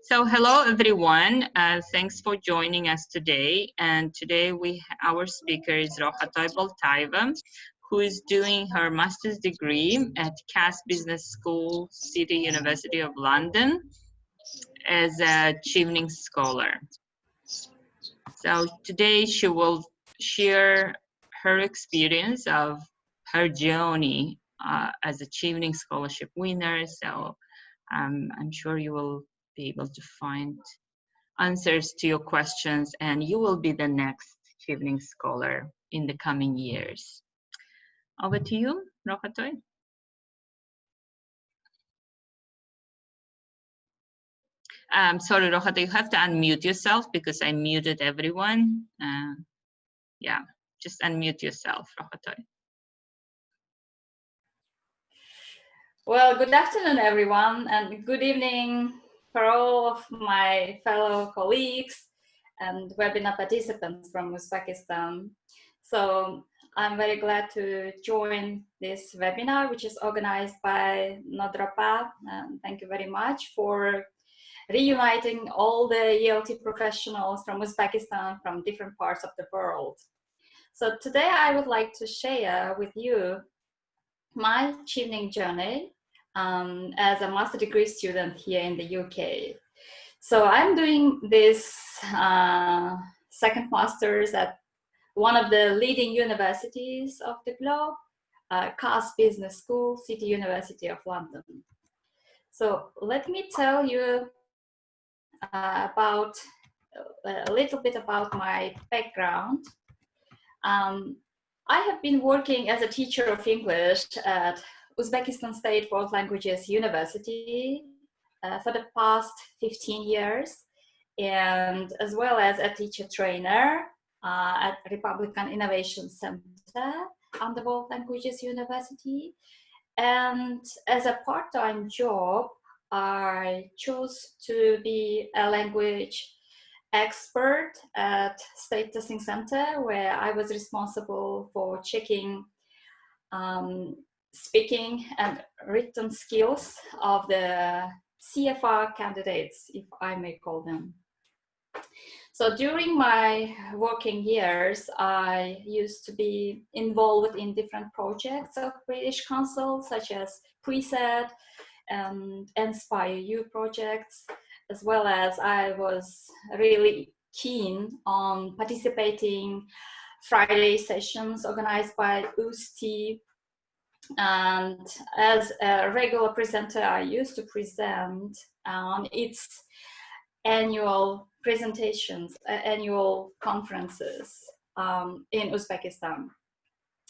So hello everyone, thanks for joining us today. And today our speaker is Rokhatoy Boltaeva, who is doing her master's degree at Cass Business School, City University of London, as a Chevening Scholar. So today she will share her experience of her journey as a Chevening Scholarship winner. So I'm sure you will be able to find answers to your questions, and you will be the next Chevening Scholar in the coming years. Over to you, Rokhatoy. Sorry, Rokhatoy, you have to unmute yourself because I muted everyone. Yeah, just unmute yourself, Rokhatoy. Well, good afternoon, everyone, and good evening for all of my fellow colleagues and webinar participants from Uzbekistan. So I'm very glad to join this webinar, which is organized by Nodrapa. Thank you very much for reuniting all the ELT professionals from Uzbekistan from different parts of the world. So today I would like to share with you my Chevening journey as a master degree student here in the UK. So I'm doing this second master's at one of the leading universities of the globe, Cass Business School, City University of London. So let me tell you about a little bit about my background. I have been working as a teacher of English at Uzbekistan State World Languages University for the past 15 years, and as well as a teacher trainer at Republican Innovation Center on the World Languages University. And as a part-time job, I chose to be a language expert at State Testing Center, where I was responsible for checking speaking and written skills of the CFR candidates, if I may call them. So during my working years, I used to be involved in different projects of British Council, such as Preset and Inspire You projects, as well as I was really keen on participating Friday sessions organized by UST. And as a regular presenter, I used to present on its annual presentations, annual conferences in Uzbekistan.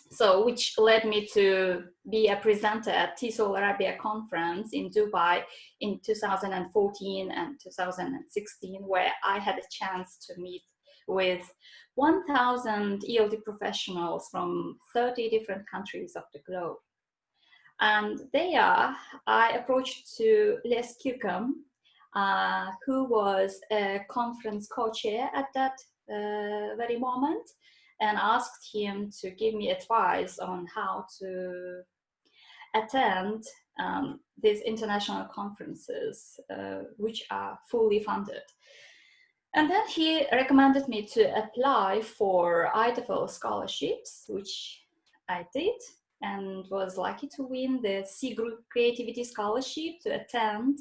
So, which led me to be a presenter at TESOL Arabia conference in Dubai in 2014 and 2016, where I had a chance to meet with 1,000 ELT professionals from 30 different countries of the globe. And there, I approached to Les Kirkham, who was a conference co-chair at that very moment, and asked him to give me advice on how to attend these international conferences, which are fully funded. And then he recommended me to apply for ITFL scholarships, which I did, and was lucky to win the C Group Creativity Scholarship to attend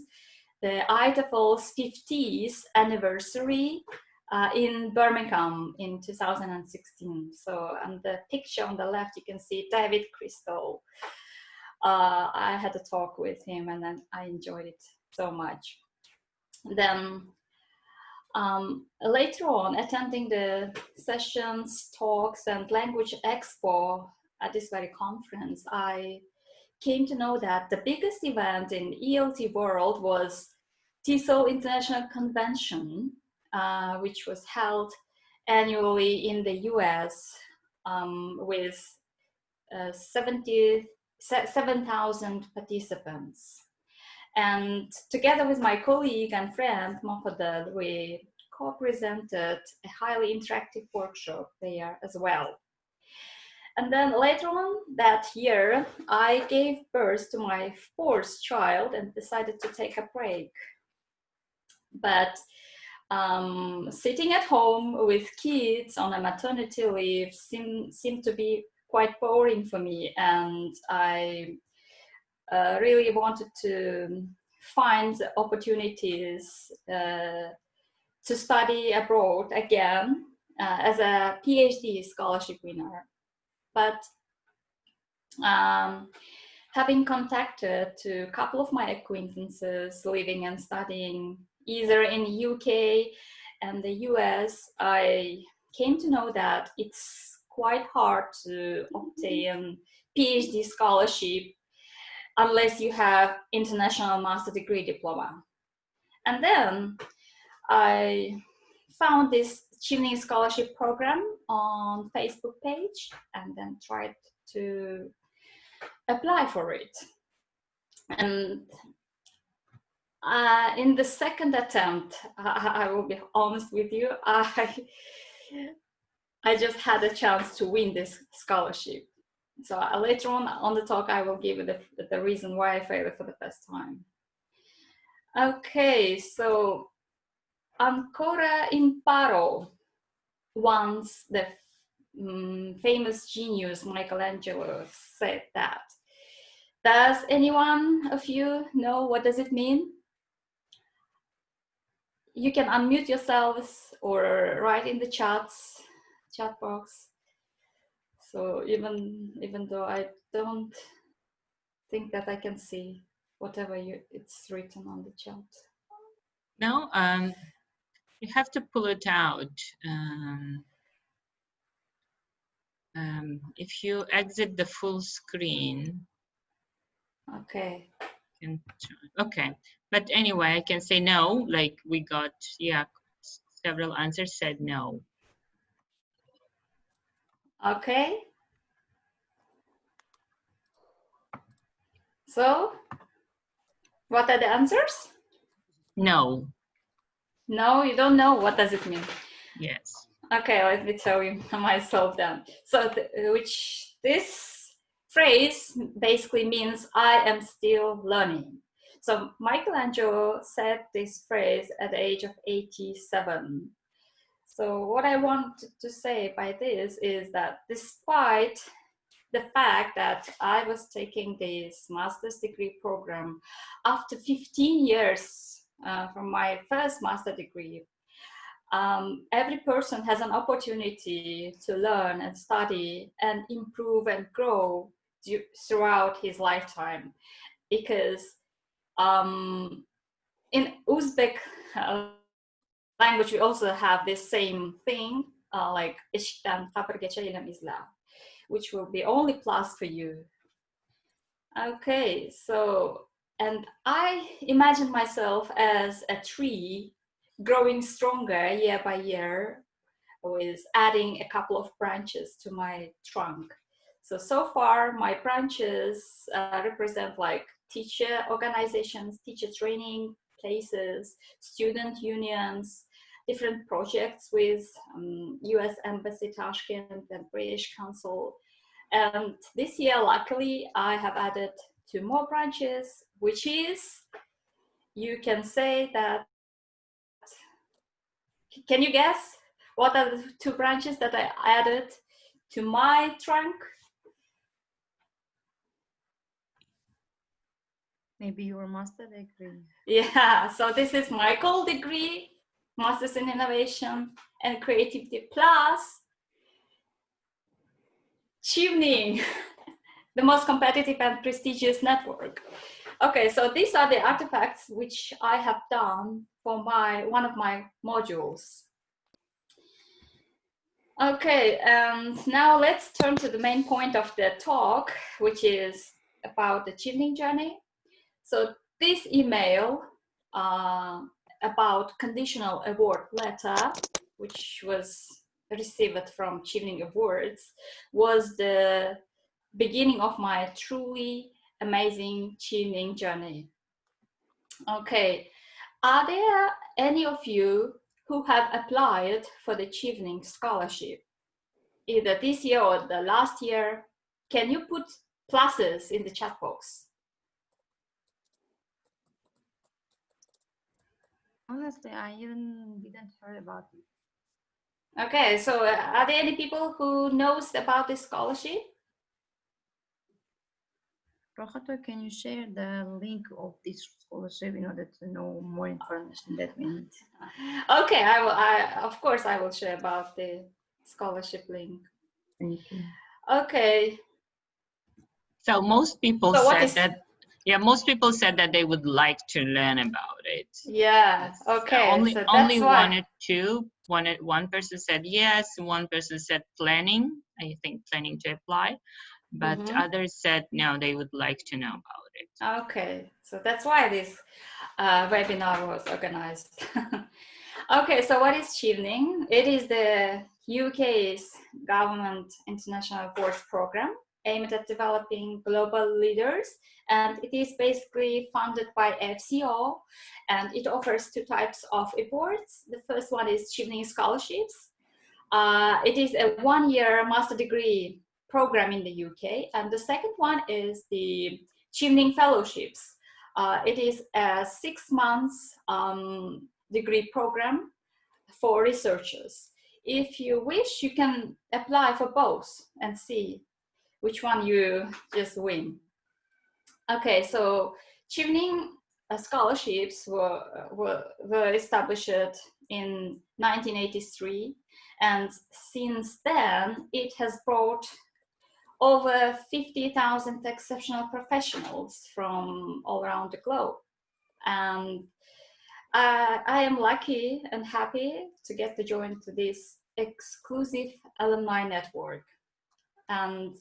the ITFL's 50th anniversary in Birmingham in 2016. So on the picture on the left, you can see David Crystal. I had a talk with him and then I enjoyed it so much. Then later on, attending the sessions, talks, and language expo at this very conference, I came to know that the biggest event in ELT world was TESOL International Convention, which was held annually in the US with 7,000 participants. And together with my colleague and friend, Mofadel, we co-presented a highly interactive workshop there as well. And then later on that year, I gave birth to my fourth child and decided to take a break. But sitting at home with kids on a maternity leave seemed to be quite boring for me, and I really wanted to find opportunities to study abroad again as a PhD scholarship winner. But having contacted to a couple of my acquaintances living and studying either in the UK and the US, I came to know that it's quite hard to obtain PhD scholarship unless you have international master degree diploma. And then I found this Chevening Scholarship program on Facebook page and then tried to apply for it. And in the second attempt, I will be honest with you, I just had a chance to win this scholarship. So later on the talk, I will give you the reason why I failed for the first time. Okay, so ancora imparo, once the famous genius Michelangelo said that. Does anyone of you know what does it mean? You can unmute yourselves or write in the chat box. So even though I don't think that I can see whatever it's written on the chat. No, you have to pull it out. If you exit the full screen. Okay. Okay, but anyway, I can say no, like we got, yeah, several answers said no. Okay. So, what are the answers? No. No, you don't know. What does it mean? Yes. Okay, let me tell you myself then. So, this phrase basically means I am still learning. So Michelangelo said this phrase at the age of 87. So what I want to say by this is that despite the fact that I was taking this master's degree program after 15 years from my first master degree, every person has an opportunity to learn and study and improve and grow throughout his lifetime, because in Uzbek language we also have this same thing, like "Eshikten kapır geçelim izle," which will be only plus for you. Okay, so, and I imagine myself as a tree growing stronger year by year, with adding a couple of branches to my trunk. So far my branches represent like teacher organizations, teacher training places, student unions, different projects with US Embassy Tashkent and British Council. And this year, luckily, I have added 2 more branches, which is, you can say that, can you guess what are the 2 branches that I added to my trunk? Maybe your master degree. Yeah, so this is Michael degree, Masters in Innovation and Creativity, plus Chevening, the most competitive and prestigious network. Okay, so these are the artifacts which I have done for one of my modules. Okay, and now let's turn to the main point of the talk, which is about the Chevening journey. So this email about conditional award letter, which was received from Chevening Awards, was the beginning of my truly amazing Chevening journey. Okay, are there any of you who have applied for the Chevening Scholarship, either this year or the last year? Can you put pluses in the chat box? honestly, I even didn't heard about it. Okay, so are there any people who knows about this scholarship? Rokhatoy, can you share the link of this scholarship in order to know more information that we need? Okay, I will. Of course, I will share about the scholarship link. Thank you. Okay. So most people So what said is? that, yeah, most people said that they would like to learn about it. Yeah. Yes. Okay. Only So only that's one why. or two. One person said yes. One person said planning. I think planning to apply, but others said no. They would like to know about it. Okay. So that's why this webinar was organized. Okay. So what is Chevening? It is the UK's government international awards program aimed at developing global leaders, and it is basically funded by FCO, and it offers two types of awards. The first one is Chevening Scholarships. It is a one-year master degree program in the UK, and the second one is the Chevening Fellowships. It is a 6 months degree program for researchers. If you wish, you can apply for both and see which one you just win. Okay, so Chevening scholarships were established in 1983, and since then it has brought over 50,000 exceptional professionals from all around the globe. And I am lucky and happy to get to join to this exclusive alumni network. And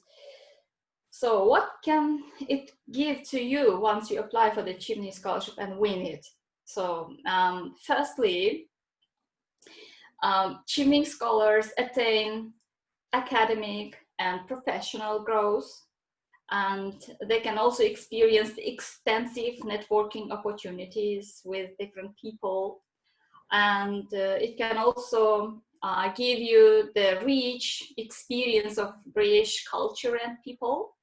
so what can it give to you once you apply for the Chevening Scholarship and win it? So firstly, Chevening scholars attain academic and professional growth, and they can also experience the extensive networking opportunities with different people. And it can also give you the rich experience of British culture and people.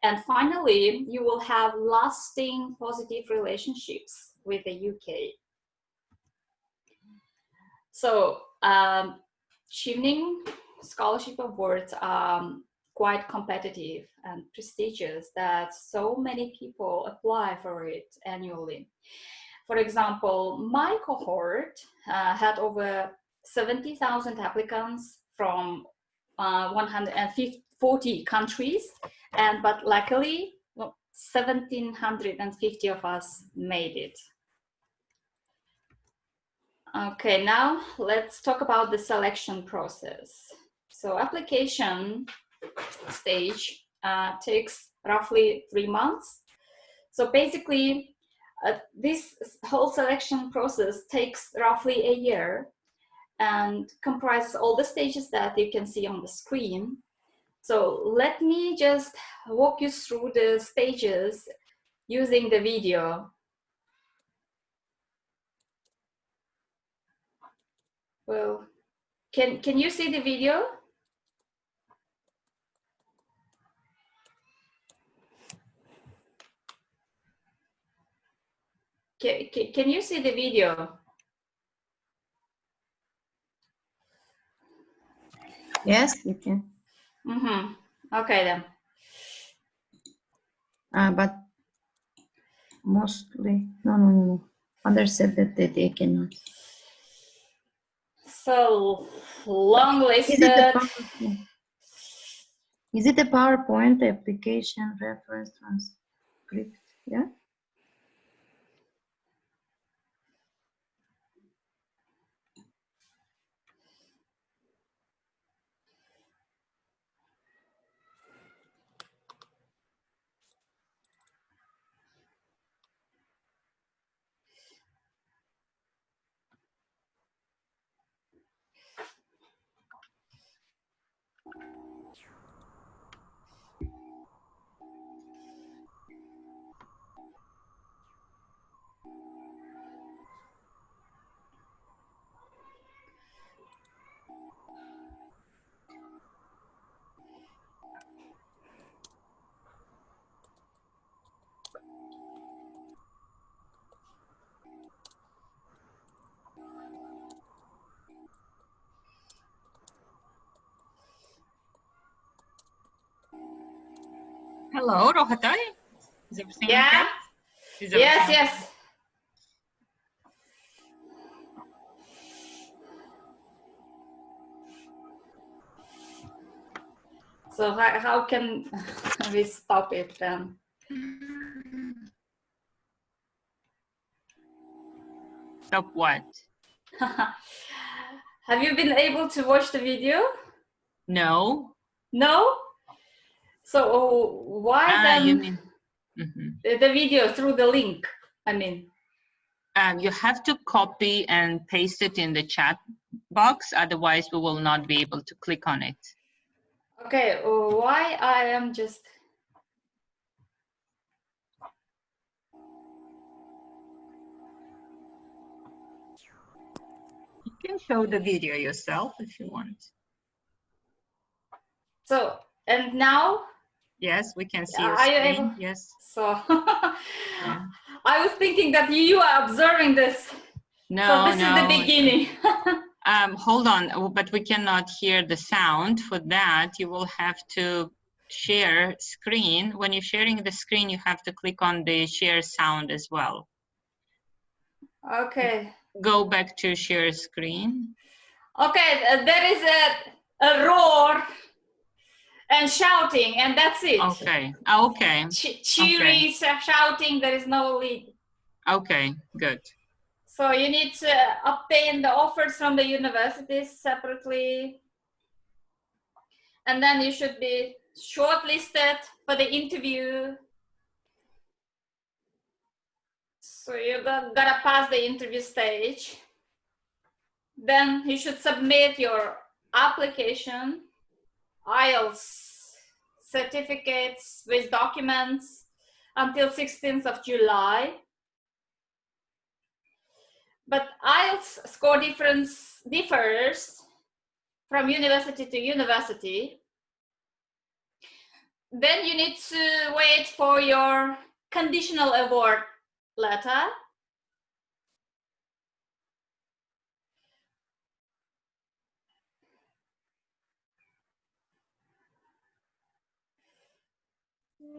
And finally, you will have lasting positive relationships with the UK. So, Chevening Scholarship Awards are quite competitive and prestigious that so many people apply for it annually. For example, my cohort had over 70,000 applicants from 140 countries, but luckily 1,750 of us made it. Okay, now let's talk about the selection process. So application stage takes roughly 3 months. So basically, this whole selection process takes roughly a year and comprises all the stages that you can see on the screen. So let me just walk you through the stages using the video. Well, can you see the video? Can you see the video? Yes, you can. Mm-hmm. Okay then. But mostly, no. Others said that they cannot. So long listed. Is it a PowerPoint application reference transcript? Yeah. Hello, Rokhatoy. Is everything Yeah. okay? Is Yes, everything yes. okay? So how can we stop it then? Stop what? Have you been able to watch the video? No. No? So why then You mean? Mm-hmm. the video through the link? I mean. You have to copy and paste it in the chat box, otherwise we will not be able to click on it. Okay, why I am just... You can show the video yourself if you want. So, and now? Yes, we can see your Are you screen. able? Yes. So, Yeah. I was thinking that you are observing this. No, so this no. is the beginning. Hold on, but we cannot hear the sound. For that, you will have to share screen. When you're sharing the screen, you have to click on the share sound as well. Okay. Go back to share screen. Okay, there is a roar and shouting, and that's it. Okay, okay. Cheering, shouting, there is no lead. Okay, good. So you need to obtain the offers from the universities separately. And then you should be shortlisted for the interview. So you gotta pass the interview stage. Then you should submit your application, IELTS certificates with documents until 16th of July. But IELTS score differs from university to university. Then you need to wait for your conditional award letter.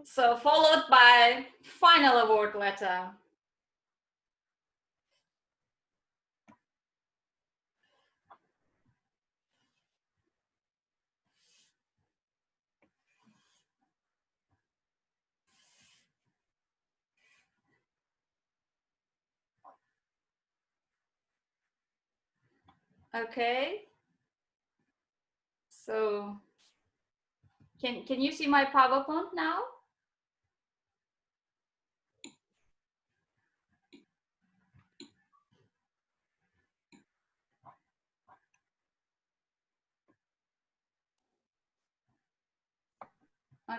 So followed by final award letter. Okay. So can you see my PowerPoint now?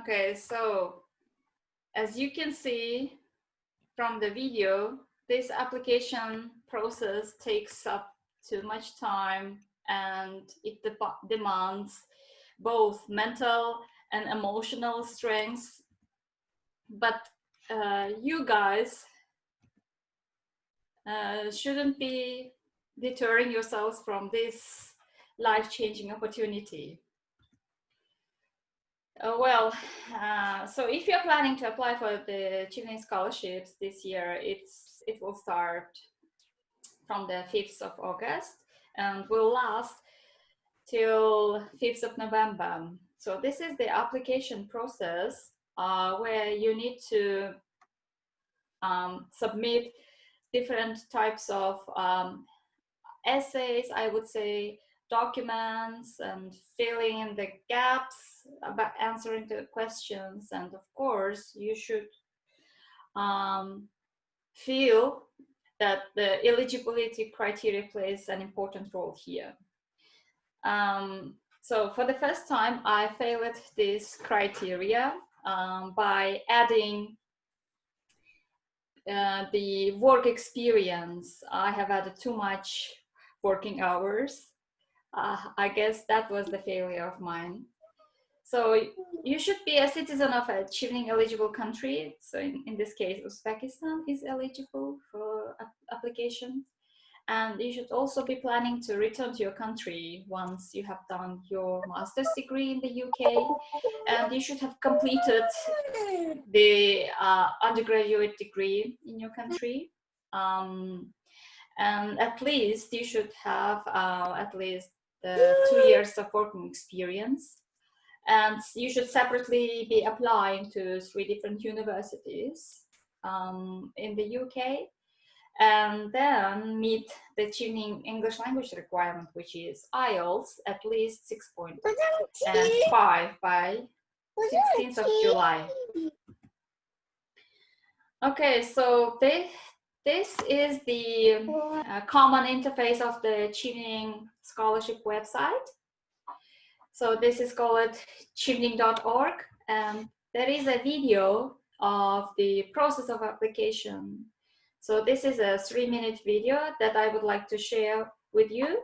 Okay, so as you can see from the video, this application process takes up too much time, and it demands both mental and emotional strength. But you guys shouldn't be deterring yourselves from this life-changing opportunity. So if you're planning to apply for the Chevening scholarships this year, it will start from the 5th of August and will last till 5th of November. So this is the application process where you need to submit different types of essays, I would say, documents, and filling in the gaps about answering the questions. And of course, you should feel that the eligibility criteria plays an important role here. So for the first time, I failed this criteria by adding the work experience. I have added too much working hours. I guess that was the failure of mine. So you should be a citizen of a Chevening eligible country. So in this case, Uzbekistan is eligible for application. And you should also be planning to return to your country once you have done your master's degree in the UK. And you should have completed the undergraduate degree in your country. And at least you should have at least 2 years of working experience. And you should separately be applying to 3 different universities in the UK. And then meet the Chevening English language requirement, which is IELTS at least 6.5 by 16th of July. Okay, so this is the common interface of the Chevening Scholarship website. So this is called chevening.org, and there is a video of the process of application. So this is a 3-minute video that I would like to share with you.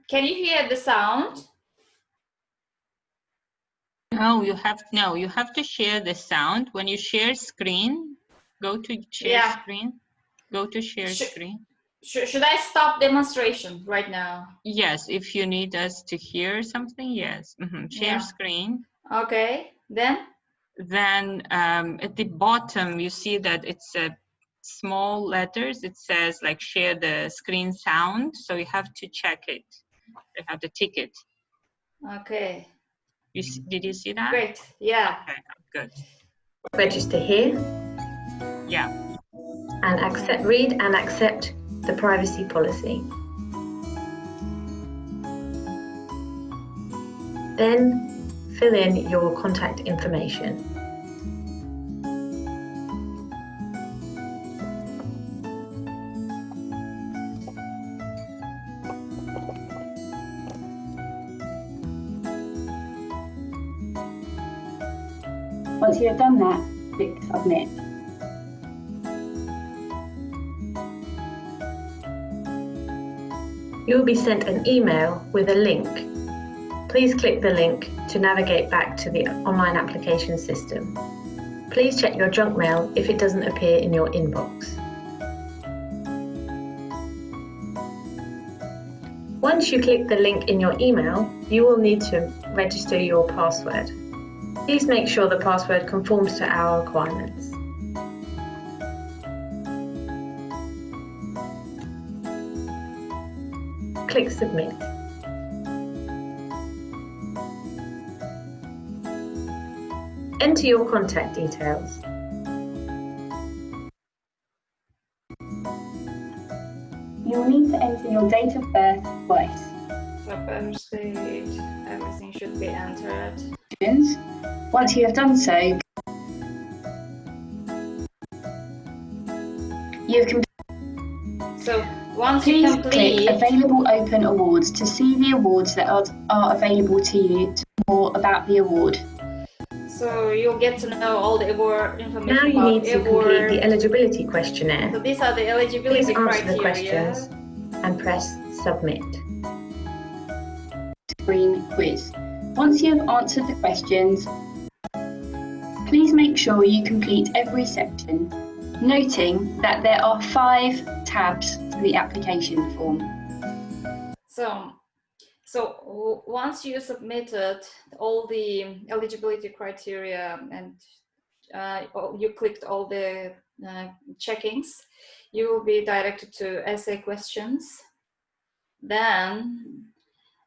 Can you hear the sound? No, you have to share the sound. When you share screen, go to share screen, go to share screen. Should I stop demonstration right now? Yes, if you need us to hear something, yes. Share screen. Okay, then? Then at the bottom, you see that it's a small letters. It says like share the screen sound. So you have to check it. You have to tick it. Okay. Did you see that? Great, yeah. Okay, good. Register here. Yeah. And read and accept the privacy policy. Then fill in your contact information. Once you have done that, click Submit. You will be sent an email with a link. Please click the link to navigate back to the online application system. Please check your junk mail if it doesn't appear in your inbox. Once you click the link in your email, you will need to register your password. Please make sure the password conforms to our requirements. Click Submit. Enter your contact details. You will need to enter your date of birth twice. So birth date, everything should be entered. Once you have done so, once you please complete, click Available Open Awards to see the awards that are available to you, to know more about the award. so you'll get to know all the award information. Now you about need to complete the eligibility questionnaire. So these are the eligibility Please answer criteria. the questions and press Submit. Screen quiz. Once you have answered the questions, please make sure you complete every section, noting that there are 5 tabs to the application form. So once you submitted all the eligibility criteria and you clicked all the checkings, you will be directed to essay questions. Then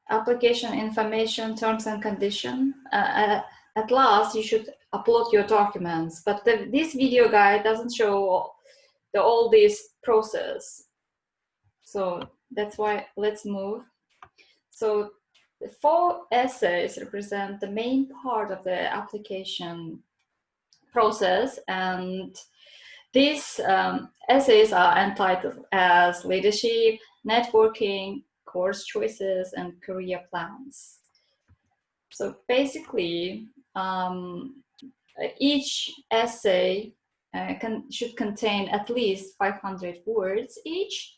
application information, terms and condition. At last, you should upload your documents, but this video guide doesn't show all this process. So that's why let's move. So The 4 essays represent the main part of the application process, and these essays are entitled as leadership, networking, course choices, and career plans. So basically, each essay should contain at least 500 words each.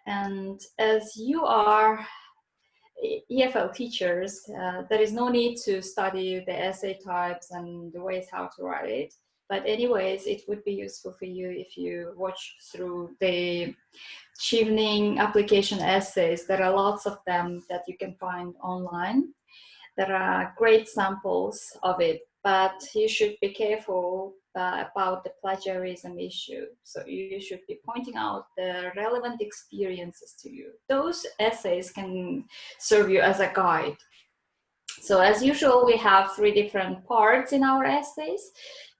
And as you are EFL teachers, there is no need to study the essay types and the ways how to write it. But anyways, it would be useful for you if you watch through the Chevening application essays. There are lots of them that you can find online. There are great samples of it, but you should be careful about the plagiarism issue. So you should be pointing out the relevant experiences to you. Those essays can serve you as a guide. So as usual, we have 3 different parts in our essays.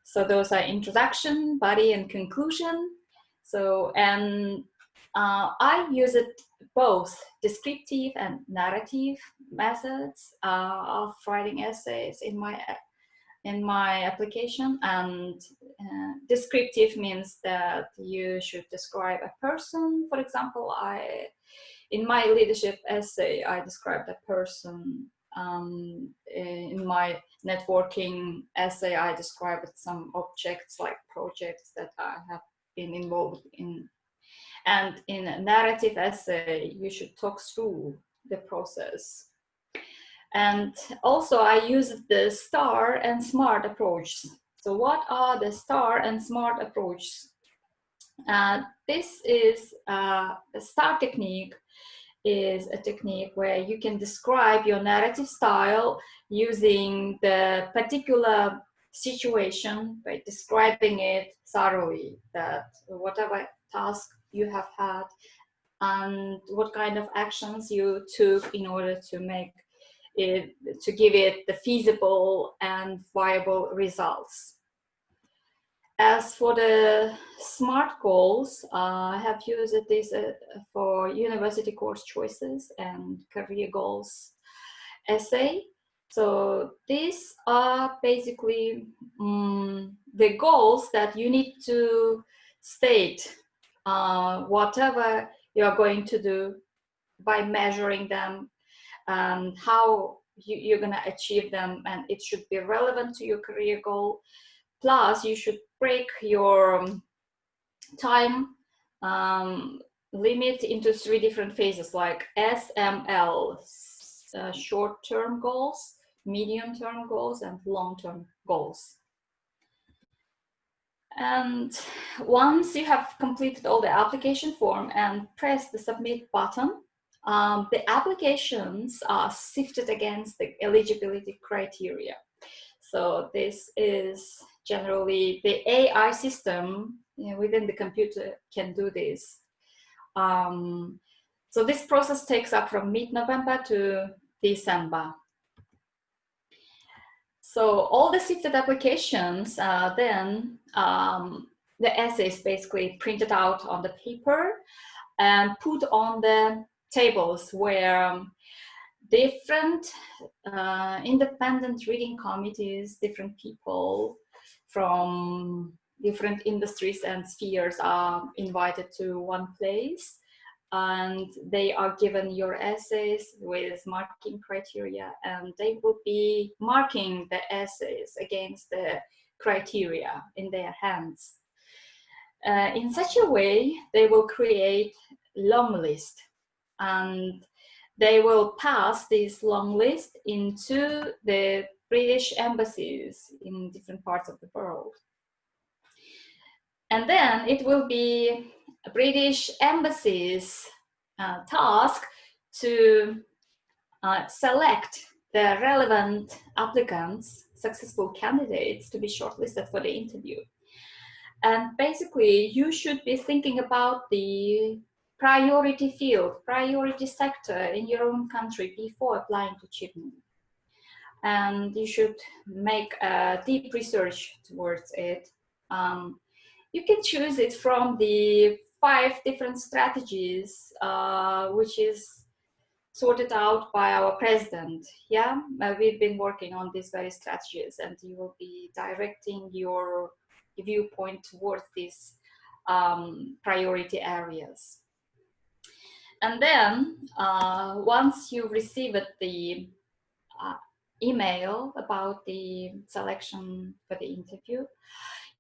So those are introduction, body, and conclusion. So, and I use it both descriptive and narrative methods of writing essays in my application. And descriptive means that you should describe a person. For example, in my leadership essay, I described a person. In my networking essay, I described some objects like projects that I have been involved in. And in a narrative essay, you should talk through the process. And also I use the STAR and SMART approach. So what are the STAR and SMART approaches? This is a STAR technique is a technique where you can describe your narrative style using the particular situation by describing it thoroughly, that whatever task you have had and what kind of actions you took in order to make it, to give it the feasible and viable results. As for the SMART goals, I have used this for university course choices and career goals essay. So these are basically the goals that you need to state whatever you're going to do by measuring them and how you're going to achieve them, and it should be relevant to your career goal. Plus, you should break your time limit into 3 different phases, like SML, short-term goals, medium-term goals, and long-term goals. And once you have completed all the application form and press the submit button, the applications are sifted against the eligibility criteria. So this is generally the AI system within the computer can do this. So this process takes up from mid-November to December. So all the sifted applications, then the essays basically printed out on the paper and put on the tables where different independent reading committees, different people from different industries and spheres are invited to one place, and they are given your essays with marking criteria, and they will be marking the essays against the criteria in their hands. In such a way, they will create long list, and they will pass this long list into the British embassies in different parts of the world. And then it will be British embassies' task to select the relevant applicants, successful candidates, to be shortlisted for the interview. And basically, you should be thinking about the priority field, priority sector in your own country before applying to Chevening. And you should make a deep research towards it. You can choose it from the 5 different strategies, which is sorted out by our president. Yeah, we've been working on these various strategies, and you will be directing your viewpoint towards these priority areas. And then once you received the email about the selection for the interview,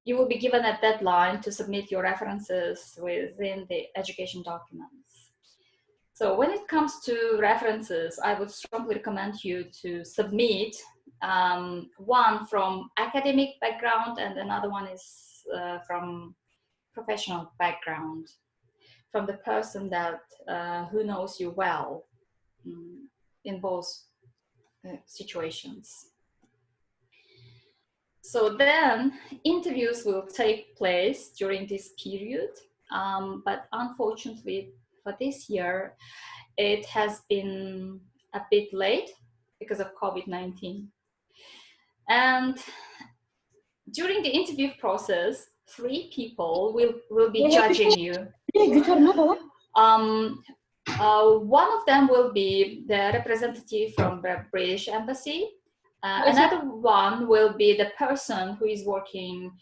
you will be given a deadline to submit your references within the education documents. So when it comes to references, I would strongly recommend you to submit one from academic background, and another one is from professional background, from the person that who knows you well in both situations. So then interviews will take place during this period, but unfortunately for this year, it has been a bit late because of COVID-19. And during the interview process, 3 people will be judging you. One of them will be the representative from the British Embassy. Another one will be the person who is working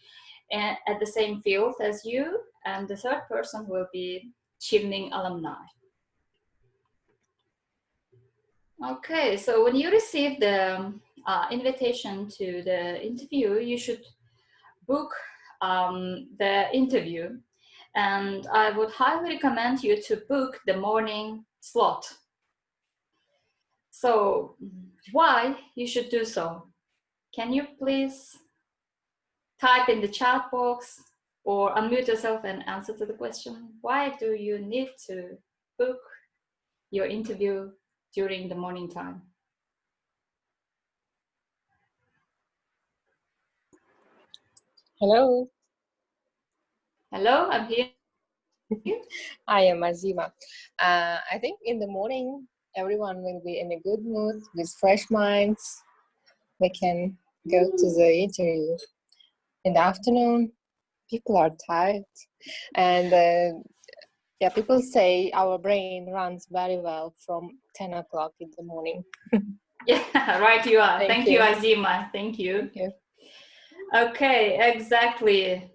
at the same field as you, and the third person will be Chevening alumni. Okay, so when you receive the invitation to the interview, you should book the interview, and I would highly recommend you to book the morning slot. So why you should do so? Can you please type in the chat box or unmute yourself and answer to the question? Why do you need to book your interview during the morning time? Hello. Hello, I'm here. I am Azima. I think in the morning, everyone will be in a good mood with fresh minds. We can go to the interview. In the afternoon, people are tired. And yeah, people say our brain runs very well from 10 o'clock in the morning. Yeah, right you are. Thank you, you, Azima. Thank you. Thank you. Okay, exactly.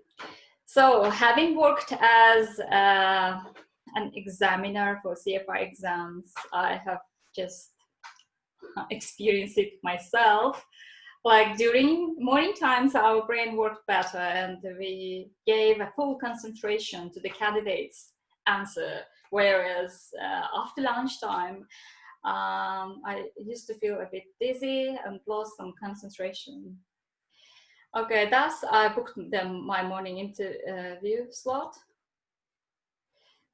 So having worked as an examiner for CFI exams, I have just experienced it myself. Like during morning times, our brain worked better and we gave a full concentration to the candidate's answer. Whereas after lunchtime, I used to feel a bit dizzy and lost some concentration. Okay, thus I booked my morning interview slot.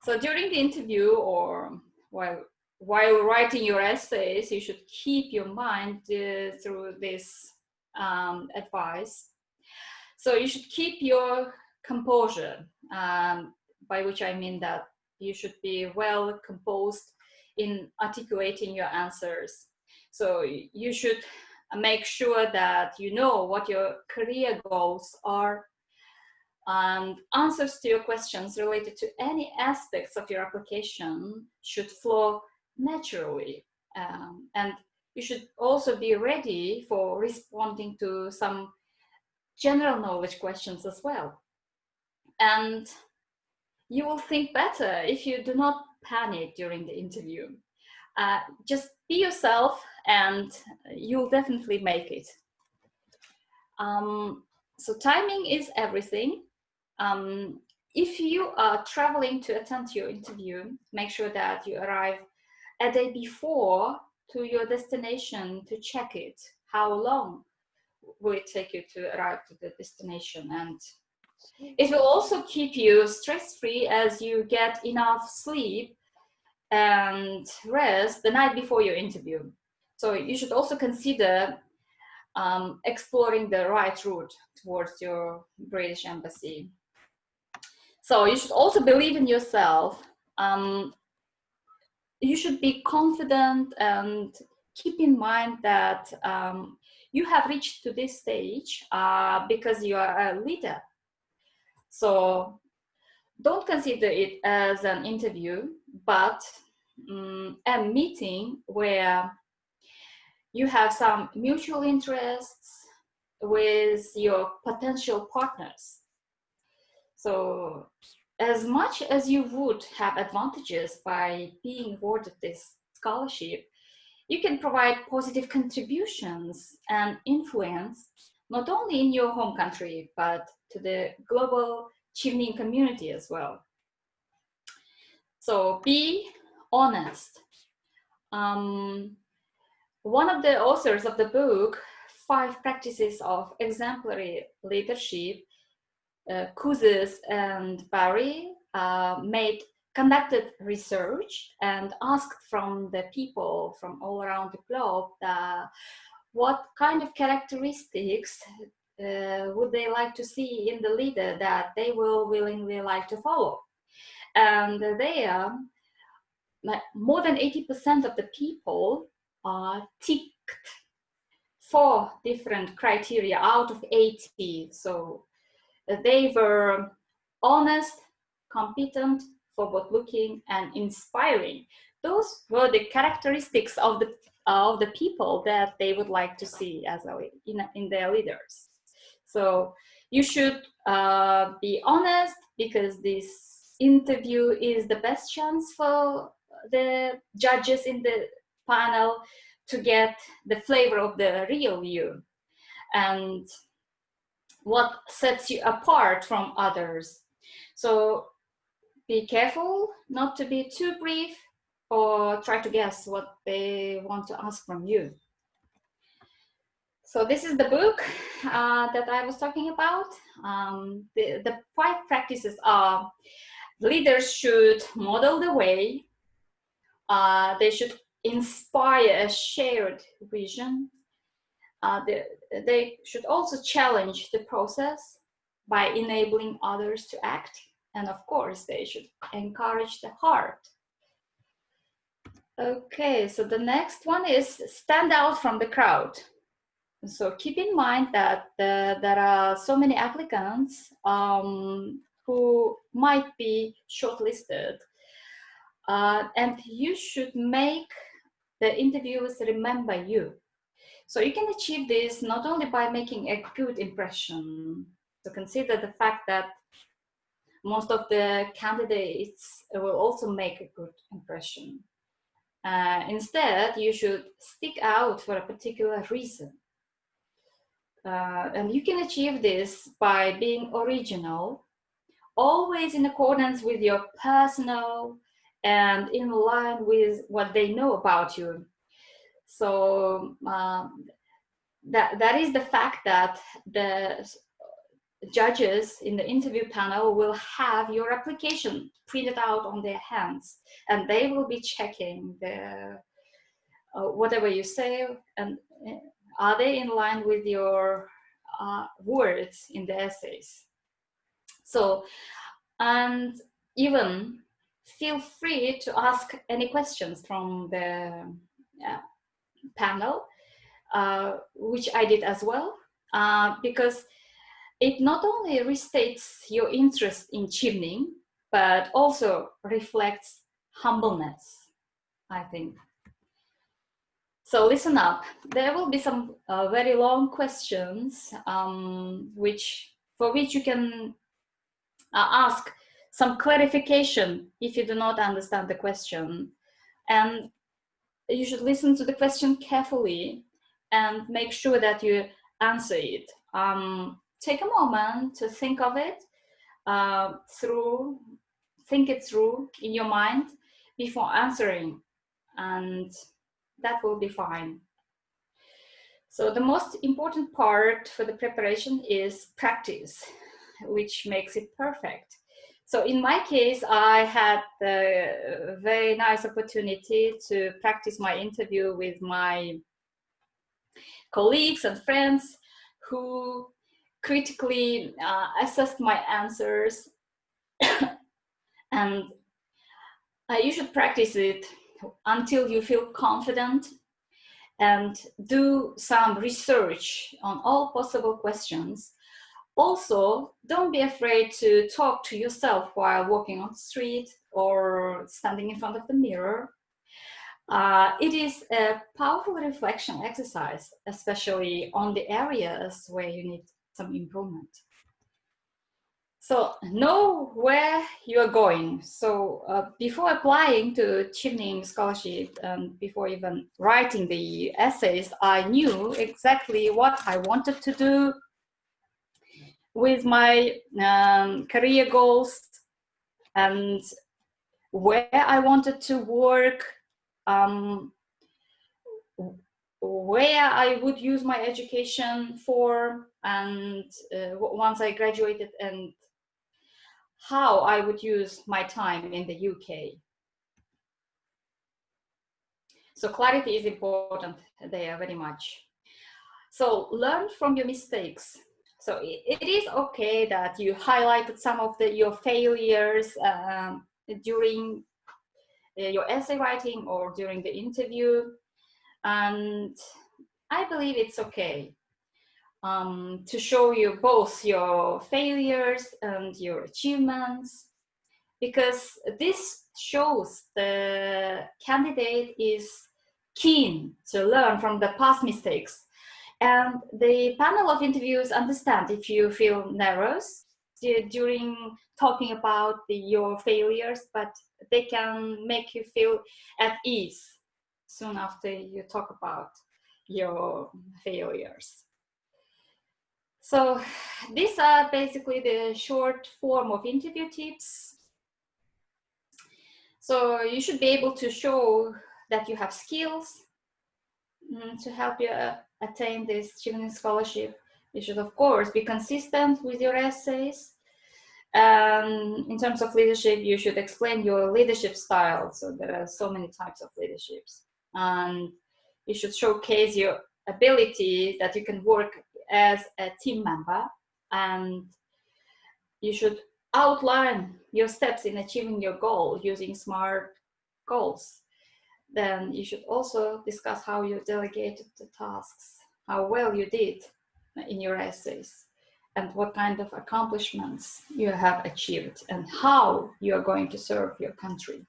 So during the interview or while writing your essays, you should keep your mind through this advice. So you should keep your composure, by which I mean that you should be well composed in articulating your answers. So you should make sure that you know what your career goals are, and answers to your questions related to any aspects of your application should flow naturally. And you should also be ready for responding to some general knowledge questions as well. And you will think better if you do not panic during the interview. Just be yourself and you'll definitely make it. So timing is everything. If you are traveling to attend your interview, make sure that you arrive a day before to your destination to check it. How long will it take you to arrive to the destination? And it will also keep you stress-free as you get enough sleep and rest the night before your interview. So you should also consider exploring the right route towards your British Embassy. So you should also believe in yourself. You should be confident and keep in mind that you have reached to this stage because you are a leader. So don't consider it as an interview, but a meeting where you have some mutual interests with your potential partners. So as much as you would have advantages by being awarded this scholarship, you can provide positive contributions and influence not only in your home country, but to the global Chevening community as well. So be honest. One of the authors of the book, 5 Practices of Exemplary Leadership, Kuzes and Barry, conducted research and asked from the people from all around the globe what kind of characteristics would they like to see in the leader that they will willingly like to follow. And they more than 80% of the people ticked 4 different criteria out of 80. So they were honest, competent, forward-looking, and inspiring. Those were the characteristics of the people that they would like to see as in their leaders. So you should be honest, because this interview is the best chance for the judges in the panel to get the flavor of the real you and what sets you apart from others. So be careful not to be too brief or try to guess what they want to ask from you. So this is the book that I was talking about. The 5 practices are: leaders should model the way, they should inspire a shared vision, they should also challenge the process by enabling others to act, and of course they should encourage the heart. Okay, so the next one is stand out from the crowd. So keep in mind that there are so many applicants who might be shortlisted, and you should make the interviewers remember you. So you can achieve this not only by making a good impression. So consider the fact that most of the candidates will also make a good impression. Instead, you should stick out for a particular reason. And you can achieve this by being original, always in accordance with your personal and in line with what they know about you. So that is the fact that the judges in the interview panel will have your application printed out on their hands, and they will be checking the whatever you say, and are they in line with your words in the essays. So, and even feel free to ask any questions from the panel, which I did as well, because it not only restates your interest in Chevening, but also reflects humbleness, I think. So listen up. There will be some very long questions, for which you can ask some clarification if you do not understand the question. And you should listen to the question carefully and make sure that you answer it. Take a moment to think of it think it through in your mind before answering, and that will be fine. So the most important part for the preparation is practice, which makes it perfect. So in my case, I had a very nice opportunity to practice my interview with my colleagues and friends who critically assessed my answers. And you should practice it until you feel confident, and do some research on all possible questions. Also, don't be afraid to talk to yourself while walking on the street or standing in front of the mirror. It is a powerful reflection exercise, especially on the areas where you need some improvement. So know where you are going. So before applying to Chevening Scholarship and before even writing the essays, I knew exactly what I wanted to do with my career goals and where I wanted to work, where I would use my education for, and once I graduated, and how I would use my time in the UK. So clarity is important there very much. So learn from your mistakes. So it is okay that you highlighted some of your failures during your essay writing or during the interview. And I believe it's okay to show you both your failures and your achievements, because this shows the candidate is keen to learn from the past mistakes. And the panel of interviewers understand if you feel nervous during talking about your failures, but they can make you feel at ease soon after you talk about your failures. So these are basically the short form of interview tips. So you should be able to show that you have skills to help you attain this Chevening Scholarship. You should, of course, be consistent with your essays. In terms of leadership, you should explain your leadership style. So there are so many types of leaderships. And you should showcase your ability that you can work as a team member. And you should outline your steps in achieving your goal using SMART goals. Then you should also discuss how you delegated the tasks, how well you did in your essays, and what kind of accomplishments you have achieved, and how you are going to serve your country.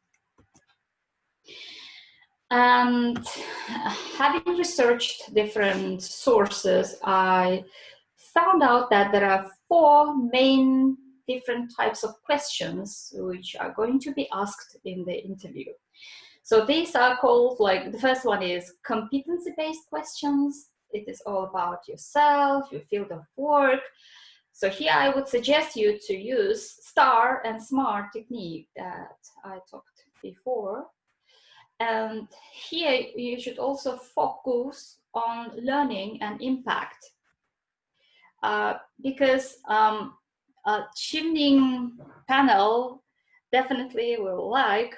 And having researched different sources, I found out that there are 4 main different types of questions which are going to be asked in the interview. So these are called, like, the first one is competency-based questions. It is all about yourself, your field of work. So here I would suggest you to use STAR and SMART technique that I talked before. And here you should also focus on learning and impact. Because a Chevening panel definitely will like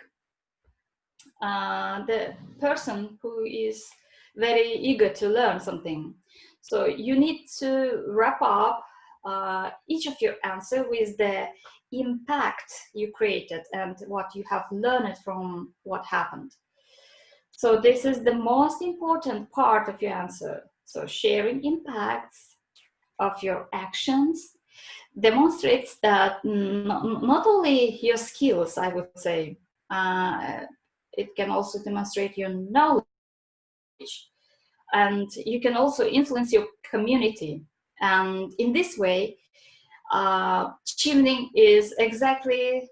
the person who is very eager to learn something. So you need to wrap up each of your answer with the impact you created and what you have learned from what happened. So this is the most important part of your answer. So sharing impacts of your actions demonstrates that not only your skills, I would say, it can also demonstrate your knowledge, and you can also influence your community. And in this way, Chevening is exactly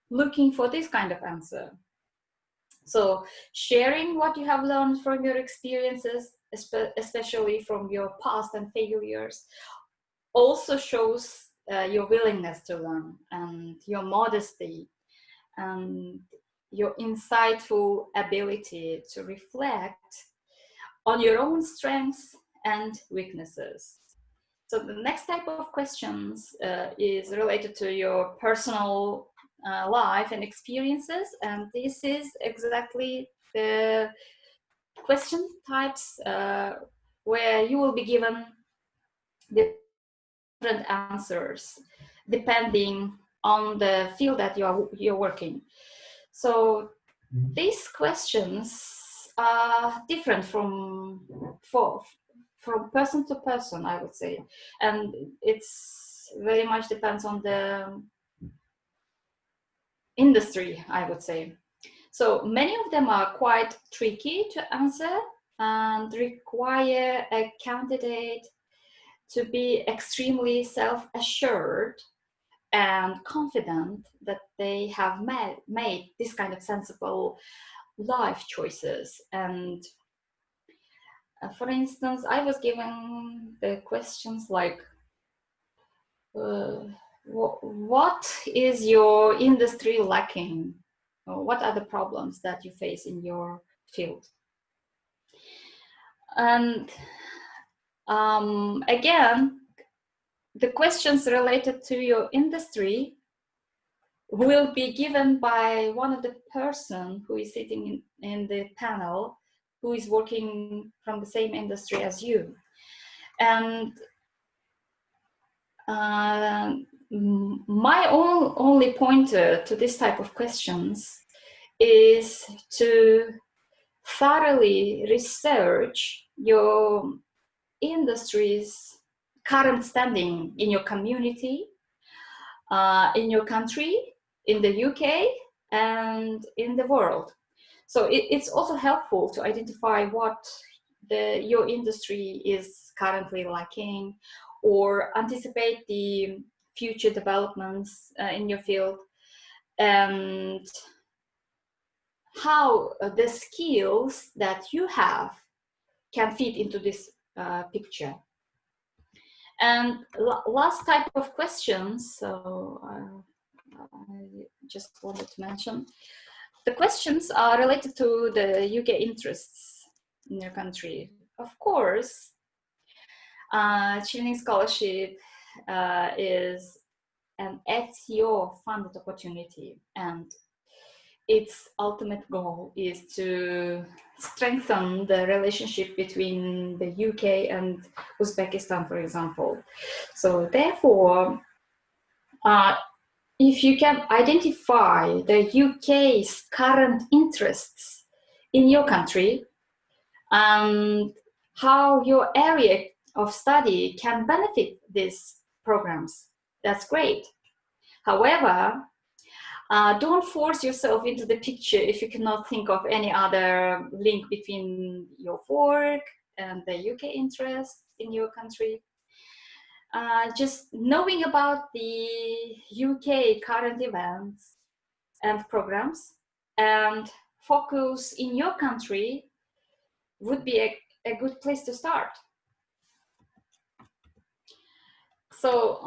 looking for this kind of answer. So sharing what you have learned from your experiences, especially from your past and failures, also shows your willingness to learn and your modesty and your insightful ability to reflect on your own strengths and weaknesses. So the next type of questions is related to your personal life and experiences, and this is exactly the question types where you will be given different answers depending on the field that you're working. So these questions are different from person to person, I would say, and it's very much depends on the industry, I would say. So many of them are quite tricky to answer and require a candidate to be extremely self-assured and confident that they have made this kind of sensible life choices. And for instance, I was given the questions like, what is your industry lacking? Or what are the problems that you face in your field? And again, the questions related to your industry will be given by one of the person who is sitting in the panel, who is working from the same industry as you. And my only pointer to this type of questions is to thoroughly research your industry's current standing in your community, in your country, in the UK, and in the world. So it's also helpful to identify what your industry is currently lacking, or anticipate the future developments in your field, and how the skills that you have can fit into this picture. And last type of questions, so I just wanted to mention, the questions are related to the UK interests in your country. Of course, Chevening Scholarship is an SEO funded opportunity, and its ultimate goal is to strengthen the relationship between the UK and Uzbekistan, for example. So therefore, if you can identify the UK's current interests in your country and how your area of study can benefit these programs, that's great. However, don't force yourself into the picture if you cannot think of any other link between your work and the UK interests in your country. Just knowing about the UK current events and programs and focus in your country would be a good place to start. So,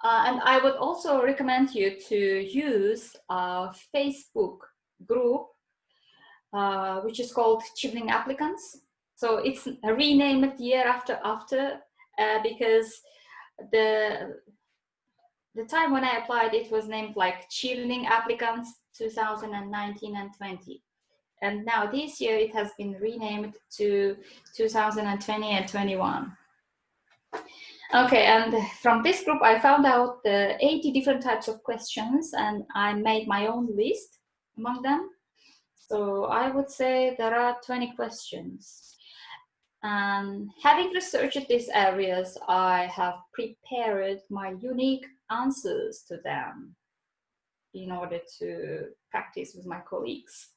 and I would also recommend you to use a Facebook group, which is called Chevening Applicants. So it's renamed year after because the time when I applied, it was named like Chevening Applicants 2019 and 20. And now this year it has been renamed to 2020 and 21. Okay, and from this group I found out the 80 different types of questions, and I made my own list among them. So I would say there are 20 questions. Having researched these areas, I have prepared my unique answers to them in order to practice with my colleagues.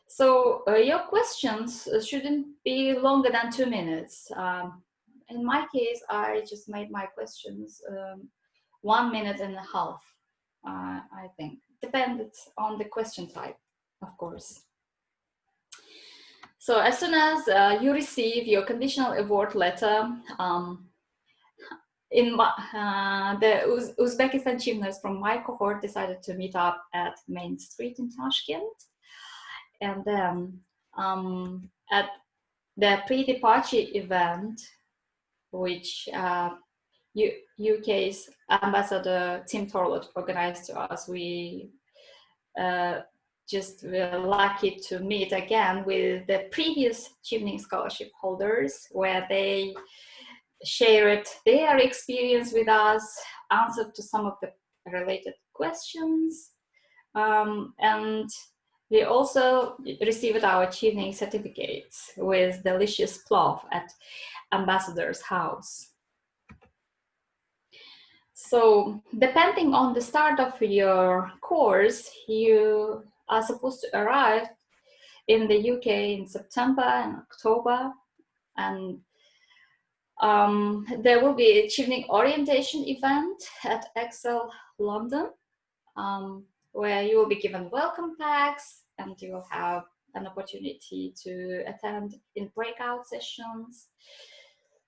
So your questions shouldn't be longer than 2 minutes. In my case, I just made my questions 1.5 minutes, I think. Depends on the question type, of course. So as soon as you receive your conditional award letter, the Uzbekistan Cheveners from my cohort decided to meet up at Main Street in Tashkent. And then at the pre-departure event, which UK's ambassador Tim Torlott organized to us, we just were lucky to meet again with the previous Chevening Scholarship holders, where they shared their experience with us, answered to some of the related questions, and we also received our Chevening certificates with delicious plov at ambassador's house. So depending on the start of your course, you are supposed to arrive in the UK in September and October, and there will be a Chevening orientation event at Excel London, where you will be given welcome packs and you will have an opportunity to attend in breakout sessions.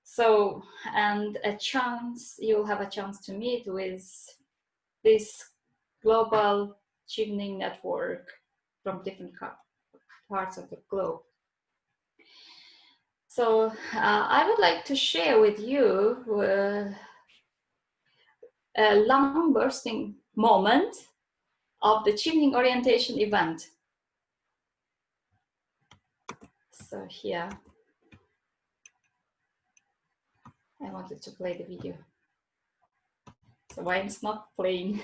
So, and you'll have a chance to meet with this global Chevening network from different parts of the globe. So I would like to share with you a lung bursting moment of the Chevening orientation event. So here, I wanted to play the video. So why it's not playing?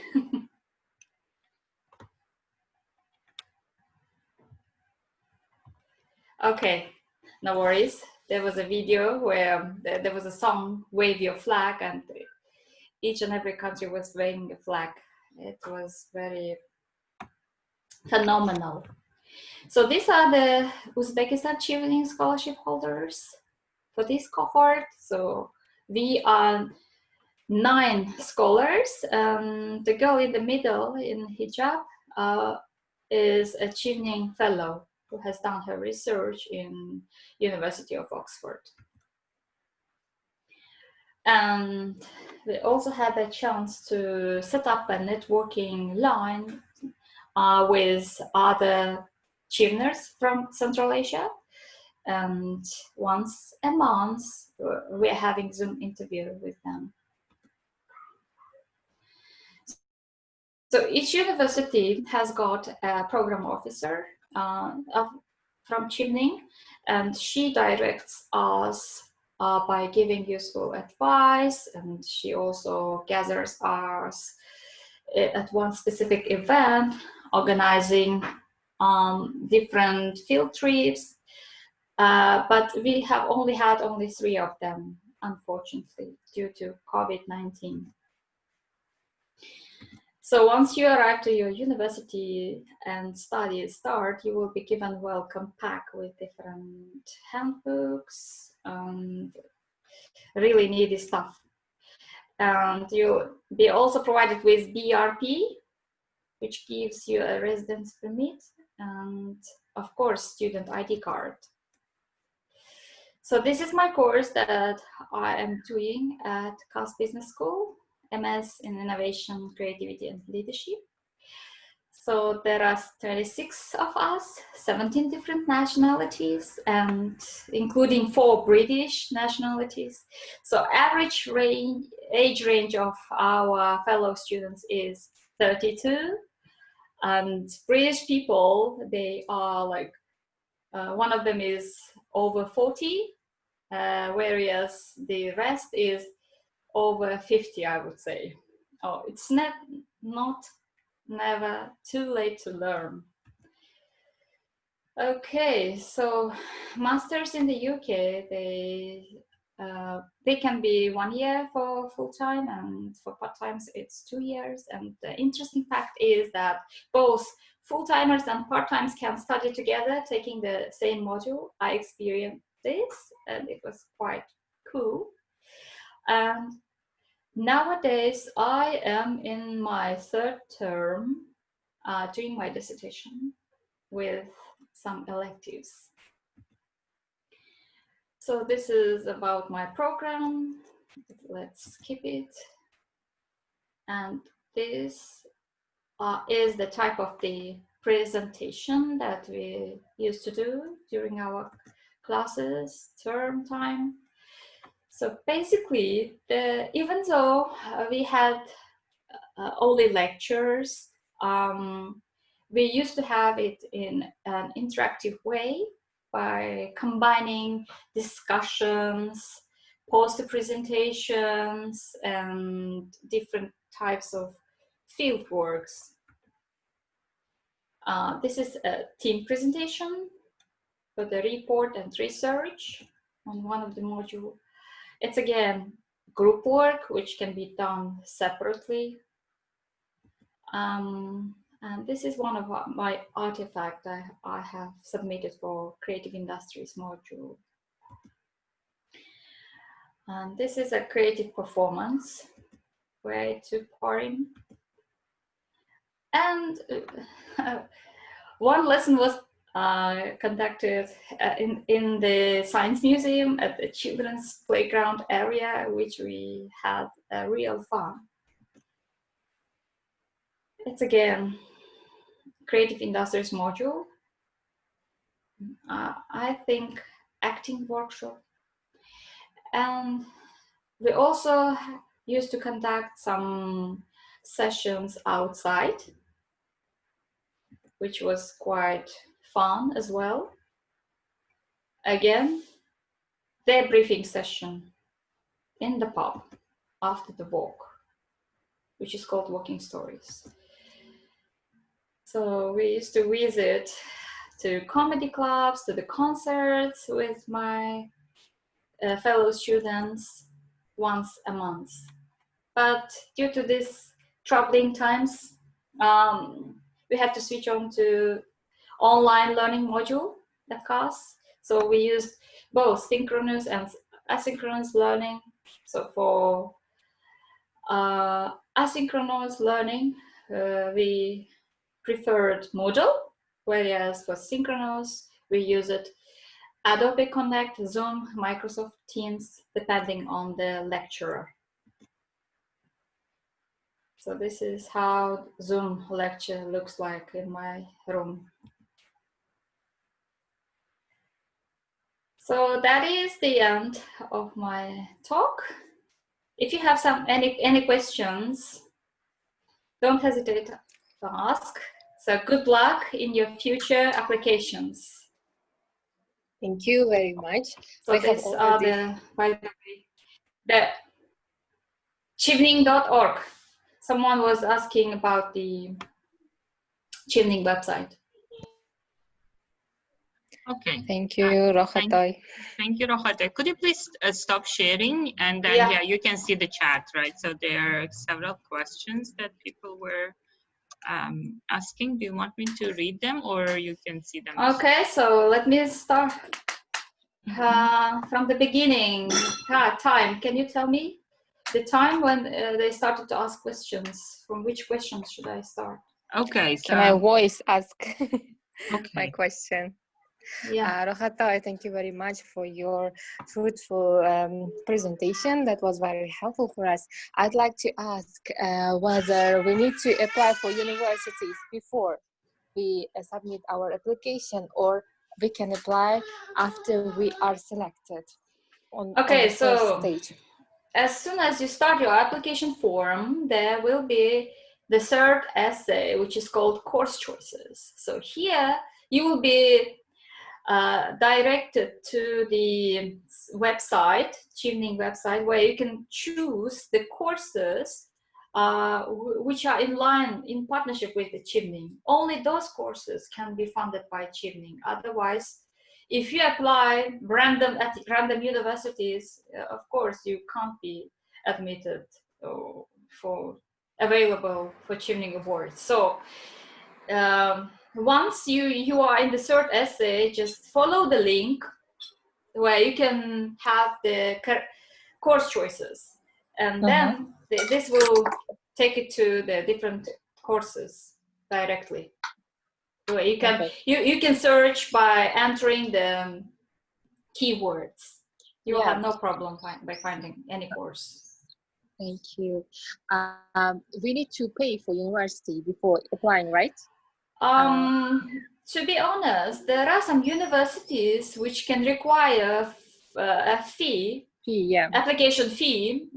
Okay, no worries. There was a video where there was a song, Wave Your Flag, and each and every country was waving a flag. It was very phenomenal. So these are the Uzbekistan Chevening Scholarship holders for this cohort. So we are 9 scholars. The girl in the middle in hijab is a Chevening fellow who has done her research in University of Oxford. And we also had a chance to set up a networking line with other Cheveners from Central Asia. And once a month, we're having Zoom interview with them. So each university has got a program officer from Chevening, and she directs us by giving useful advice, and she also gathers us at one specific event, organizing different field trips, but we have had only 3 of them, unfortunately, due to COVID-19. So once you arrive to your university and studies start, you will be given welcome pack with different handbooks and really needy stuff. And you'll be also provided with BRP, which gives you a residence permit, and of course, student ID card. So this is my course that I am doing at CAS Business School, MS in Innovation, Creativity and Leadership. So there are 36 of us, 17 different nationalities, and including 4 British nationalities. So average age range of our fellow students is 32. And British people, they are like, one of them is over 40, whereas the rest is over 50, I would say. Oh, it's never too late to learn. Okay, so masters in the UK, they can be 1 year for full-time, and for part-times it's 2 years. And the interesting fact is that both full-timers and part-times can study together, taking the same module. I experienced this, and it was quite cool. And nowadays, I am in my 3rd term doing my dissertation with some electives. So this is about my program. Let's skip it. And this is the type of the presentation that we used to do during our classes, term time. So basically, even though we had only lectures, we used to have it in an interactive way by combining discussions, poster presentations, and different types of field works. This is a team presentation for the report and research on one of the modules. It's again group work, which can be done separately. And this is one of my artifacts I have submitted for Creative Industries module. And this is a creative performance where I took part in. And one lesson was conducted in the Science Museum at the children's playground area, which we had real fun. It's again Creative Industries module. I think acting workshop. And we also used to conduct some sessions outside, which was quite fun as well. Again, their briefing session in the pub after the walk, which is called Walking Stories. So we used to visit to comedy clubs, to the concerts with my fellow students once a month. But due to these troubling times, we had to switch on to online learning module at CAS. So we used both synchronous and asynchronous learning. So for asynchronous learning, we preferred Moodle, whereas for synchronous, we used Adobe Connect, Zoom, Microsoft Teams, depending on the lecturer. So this is how Zoom lecture looks like in my room. So that is the end of my talk. If you have any questions, don't hesitate to ask. So good luck in your future applications. Thank you very much. So these are the, by the way, the Chevening.org. Someone was asking about the Chevening website. Okay. Thank you, Rokhatoy. Thank you, Rokhatoy. Could you please stop sharing? And then, yeah, you can see the chat, right? So there are several questions that people were asking. Do you want me to read them or you can see them? Okay, so let me start from the beginning. Time, can you tell me the time when they started to ask questions? From which questions should I start? Okay, so Can my voice ask my okay. question? Yeah. Rokhatoy, thank you very much for your fruitful presentation. That was very helpful for us. I'd like to ask whether we need to apply for universities before we submit our application, or we can apply after we are selected on the first stage. As soon as you start your application form, there will be the third essay, which is called course choices. So here you will be directed to the website, Chevening website, where you can choose the courses which are in partnership with the Chevening. Only those courses can be funded by Chevening. Otherwise, if you apply at random universities, of course you can't be admitted available for Chevening awards. So once you are in the third essay, just follow the link where you can have the course choices, and then this will take it to the different courses directly. So you can you can search by entering the keywords. You will have no problem by finding any course. Thank you. We need to pay for university before applying, right? To be honest, there are some universities which can require a application fee,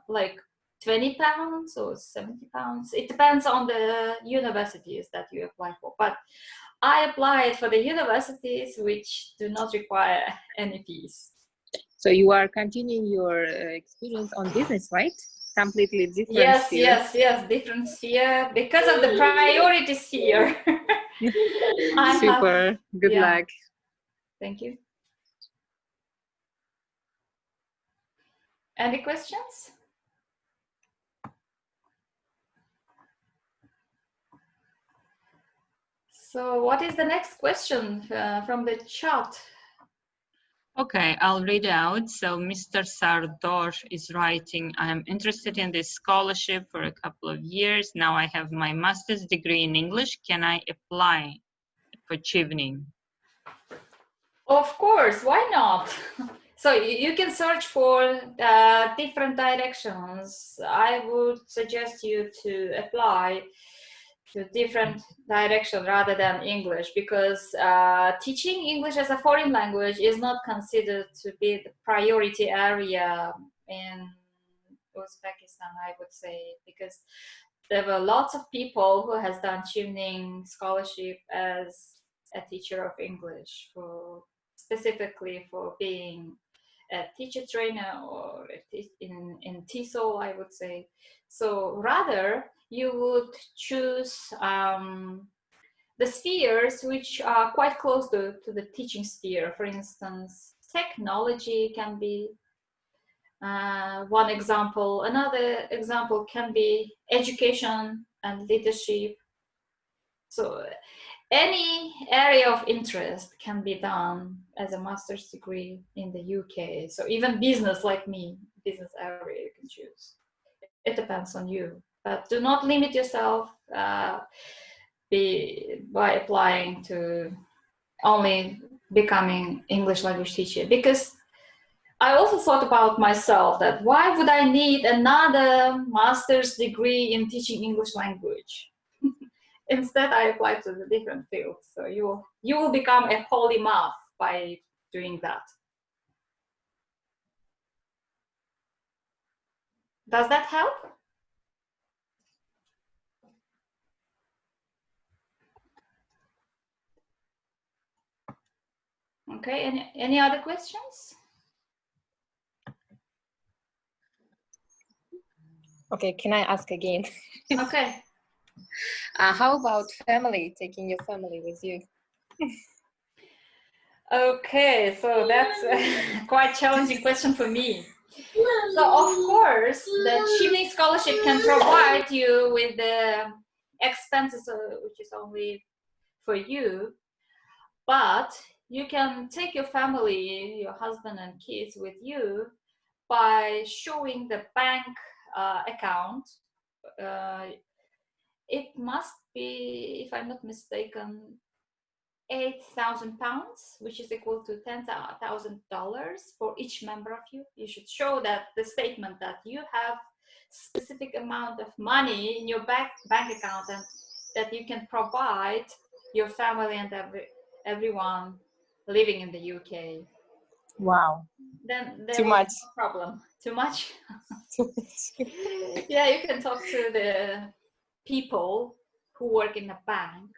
like £20 or £70. It depends on the universities that you apply for. But I applied for the universities which do not require any fees. So you are continuing your experience on business, right? Completely different sphere. Yes, different sphere because of the priority sphere. Super. Good luck. Thank you. Any questions? So what is the next question from the chat? Okay, I'll read out. So Mr. Sardor is writing, I am interested in this scholarship for a couple of years. Now I have my master's degree in English. Can I apply for Chevening? Of course, why not? So you can search for different directions. I would suggest you to apply to different direction rather than English, because teaching English as a foreign language is not considered to be the priority area in Uzbekistan, I would say, because there were lots of people who has done Chevening Scholarship as a teacher of English, for specifically for being a teacher trainer or in TESOL, I would say. So rather, you would choose the spheres which are quite close to the teaching sphere. For instance, technology can be one example. Another example can be education and leadership. So any area of interest can be done as a master's degree in the UK. So even business, like me, business area you can choose. It depends on you, but do not limit yourself by applying to only becoming English language teacher, because I also thought about myself that why would I need another master's degree in teaching English language? Instead, I applied to the different fields. So you will become a polymath by doing that. Does that help? Okay, any other questions? Okay, can I ask again? Okay. How about family, taking your family with you? Okay, so that's a quite challenging question for me. So of course, the Chevening Scholarship can provide you with the expenses, which is only for you, but you can take your family, your husband and kids with you by showing the bank account. It must be, if I'm not mistaken, £8,000, which is equal to $10,000 for each member of you. You should show that the statement that you have specific amount of money in your bank account, and that you can provide your family and everyone living in the UK. Wow. Then there Too will much. be no problem. Too much? Too much. Yeah, you can talk to the people who work in a bank.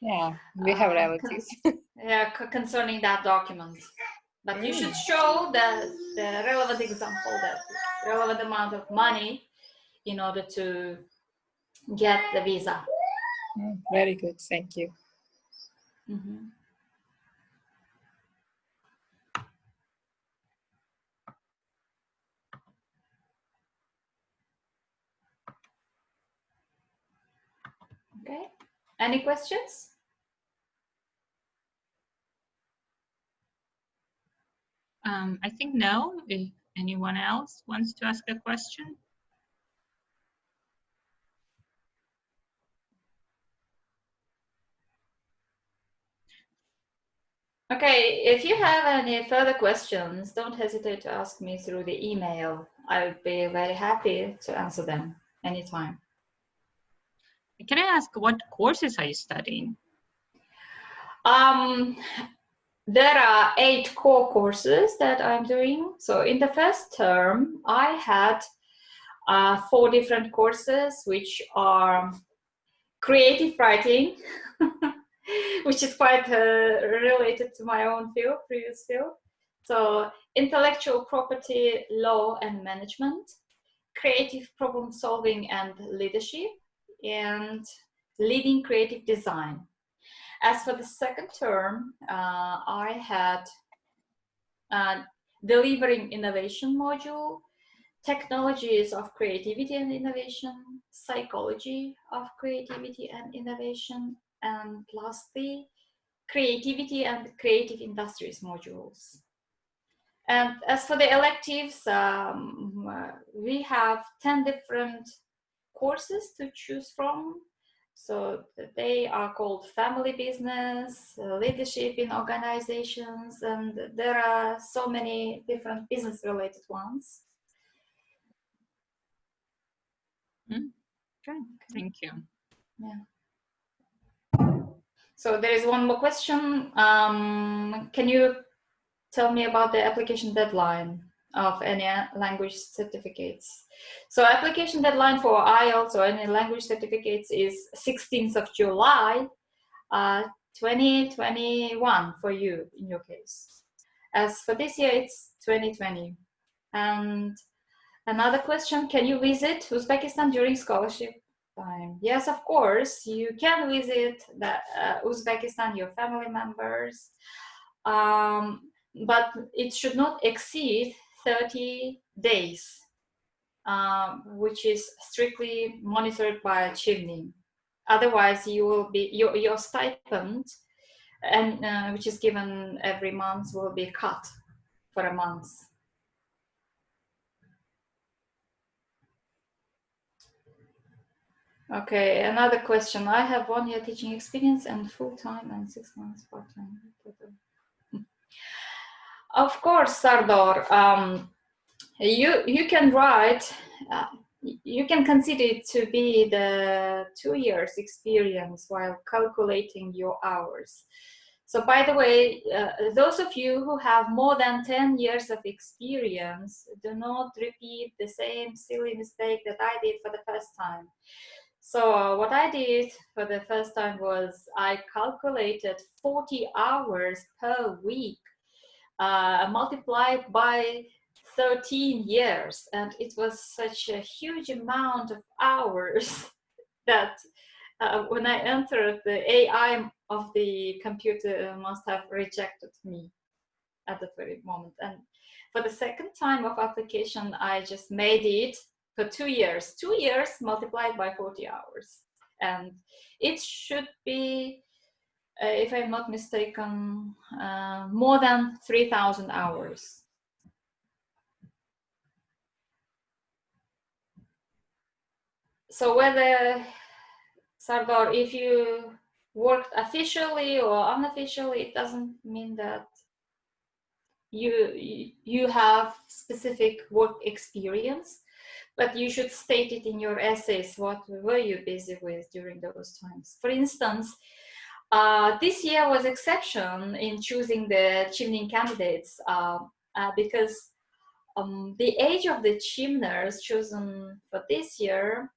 Yeah, we have relatives. Yeah, concerning that document. But you should show the relevant example, that relevant amount of money in order to get the visa. Very good, thank you. Mm-hmm. Okay, any questions? I think no. If anyone else wants to ask a question. Okay, if you have any further questions, don't hesitate to ask me through the email. I would be very happy to answer them anytime. Can I ask, what courses are you studying? There are 8 core courses that I'm doing. So in the first term, I had 4 different courses, which are creative writing, which is quite related to my own field, previous field. So intellectual property, law and management, creative problem solving and leadership, and leading creative design. As for the second term, I had delivering innovation module, technologies of creativity and innovation, psychology of creativity and innovation, and lastly, creativity and creative industries modules. And as for the electives, we have 10 different courses to choose from. So they are called family business, leadership in organizations, and there are so many different business related ones. Okay, thank you. Yeah. So there is one more question. Can you tell me about the application deadline of any language certificates? So application deadline for IELTS or any language certificates is 16th of July, 2021 for you in your case. As for this year, it's 2020. And another question, can you visit Uzbekistan during scholarship time? Yes, of course, you can visit Uzbekistan, your family members, but it should not exceed 30 days, which is strictly monitored by Chevening. Otherwise, you will be your stipend, and which is given every month, will be cut for a month. Okay, another question. I have 1 year teaching experience and full-time and 6 months part-time. Of course, Sardor, you can write, you can consider it to be the 2 years experience while calculating your hours. So by the way, those of you who have more than 10 years of experience, do not repeat the same silly mistake that I did for the first time. So what I did for the first time was I calculated 40 hours per week, multiplied by 13 years. And it was such a huge amount of hours that when I entered, the AI of the computer must have rejected me at that very moment. And for the second time of application, I just made it for 2 years. 2 years multiplied by 40 hours. And it should be, if I'm not mistaken, more than 3,000 hours. So whether, Sardar, if you worked officially or unofficially, it doesn't mean that you have specific work experience, but you should state it in your essays. What were you busy with during those times? For instance, this year was exception in choosing the Chevening candidates because the age of the Cheveners chosen for this year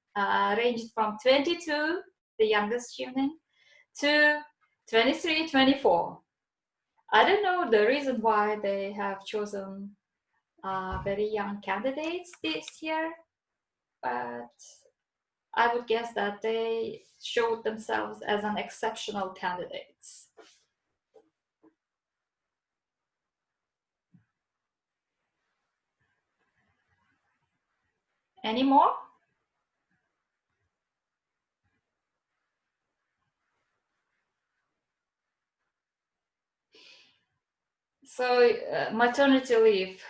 ranged from 22, the youngest Chevening, to 23, 24. I don't know the reason why they have chosen very young candidates this year, but I would guess that they showed themselves as an exceptional candidates. Any more? So maternity leave.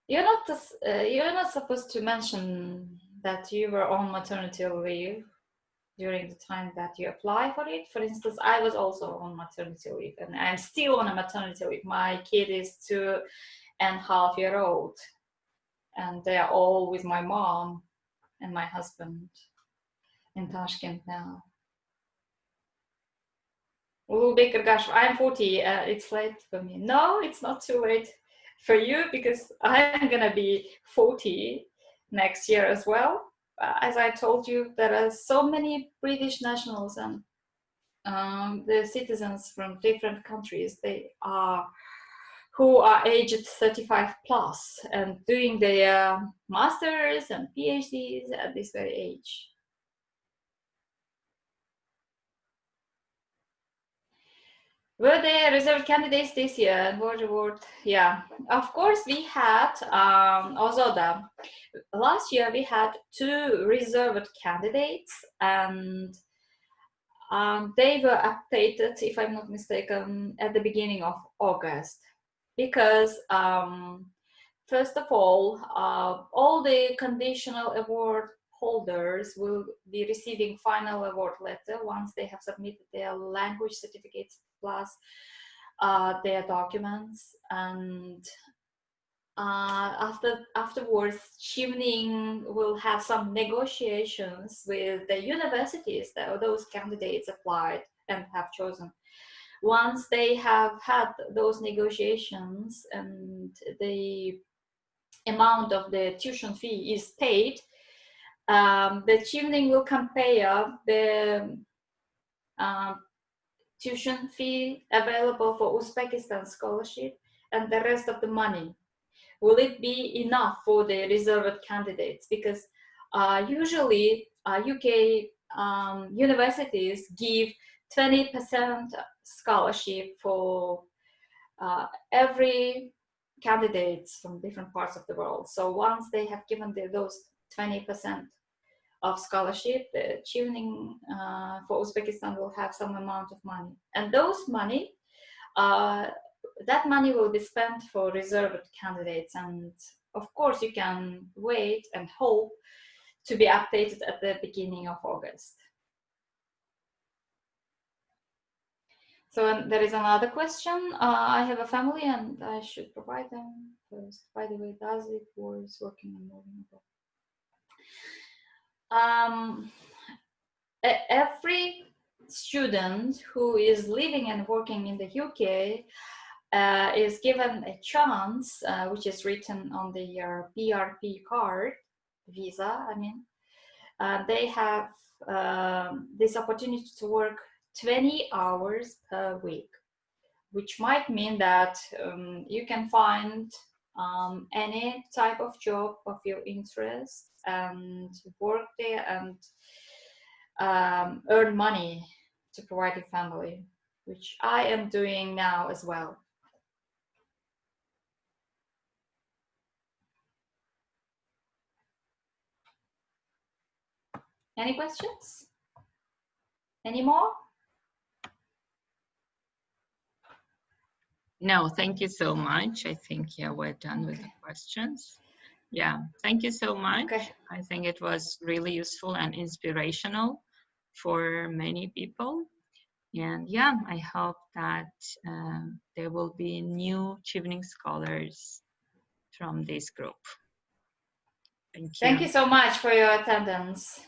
You're not supposed to mention that you were on maternity leave during the time that you apply for it. For instance, I was also on maternity leave, and I'm still on a maternity leave. My kid is 2.5 years old, and they are all with my mom and my husband in Tashkent now. Gosh, I'm 40. It's late for me. No, it's not too late for you because I'm gonna be 40 next year as well. As I told you, there are so many British nationals and the citizens from different countries. Who are aged 35 plus and doing their masters and PhDs at this very age. Were there reserved candidates this year and what reward? Yeah, of course we had Ozoda. Last year we had 2 reserved candidates, and they were updated, if I'm not mistaken, at the beginning of August, because first of all the conditional award holders will be receiving final award letter once they have submitted their language certificates plus their documents, and afterwards Chevening will have some negotiations with the universities that those candidates applied and have chosen. Once they have had those negotiations and the amount of the tuition fee is paid, the Chevening will compare the tuition fee available for Uzbekistan scholarship and the rest of the money. Will it be enough for the reserved candidates? Because usually UK universities give 20% scholarship for every candidates from different parts of the world. So once they have given those 20% of scholarship, the Chevening for Uzbekistan will have some amount of money, and those money, that money will be spent for reserved candidates. And of course, you can wait and hope to be updated at the beginning of August. So there is another question. I have a family and I should provide them first. By the way, does it was working and moving? Every student who is living and working in the UK is given a chance, which is written on the BRP card, visa, I mean. They have this opportunity to work 20 hours per week, which might mean that you can find any type of job of your interest and work there and earn money to provide your family, which I am doing now as well. Any questions? Any more? No, thank you so much. I think, yeah, we're done with the questions. Yeah, thank you so much. Okay. I think it was really useful and inspirational for many people. And yeah, I hope that there will be new Chevening scholars from this group. Thank you. Thank you so much for your attendance.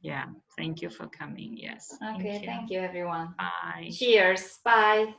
Yeah, thank you for coming. Yes. Okay, thank you everyone. Bye. Cheers. Bye.